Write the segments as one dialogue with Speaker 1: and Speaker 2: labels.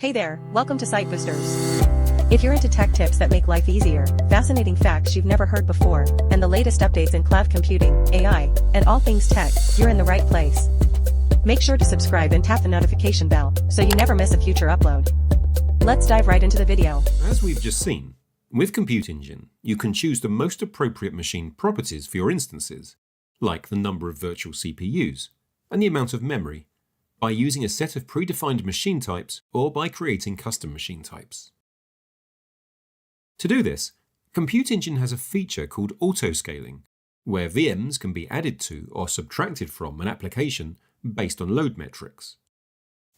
Speaker 1: Hey there, welcome to SiteBoosters. If you're into tech tips that make life easier, fascinating facts you've never heard before, and the latest updates in cloud computing, AI, and all things tech, you're in the right place. Make sure to subscribe and tap the notification bell so you never miss a future upload. Let's dive right into the video.
Speaker 2: As we've just seen, with Compute Engine, you can choose the most appropriate machine properties for your instances, like the number of virtual CPUs and the amount of memory, by using a set of predefined machine types or by creating custom machine types. To do this, Compute Engine has a feature called autoscaling, where VMs can be added to or subtracted from an application based on load metrics.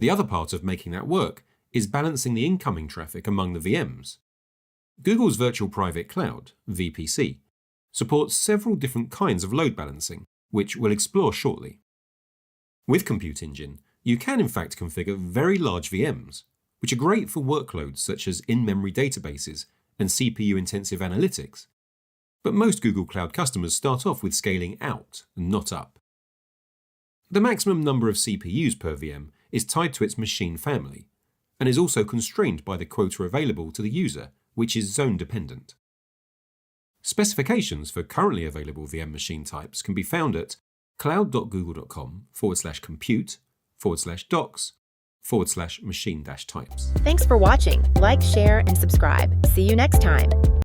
Speaker 2: The other part of making that work is balancing the incoming traffic among the VMs. Google's Virtual Private Cloud, VPC, supports several different kinds of load balancing, which we'll explore shortly. With Compute Engine, you can in fact configure very large VMs, which are great for workloads such as in-memory databases and CPU-intensive analytics. But most Google Cloud customers start off with scaling out and not up. The maximum number of CPUs per VM is tied to its machine family, and is also constrained by the quota available to the user, which is zone-dependent. Specifications for currently available VM machine types can be found at cloud.google.com/compute/docs/machine-types.
Speaker 3: Thanks for watching. Like, share, and subscribe. See you next time.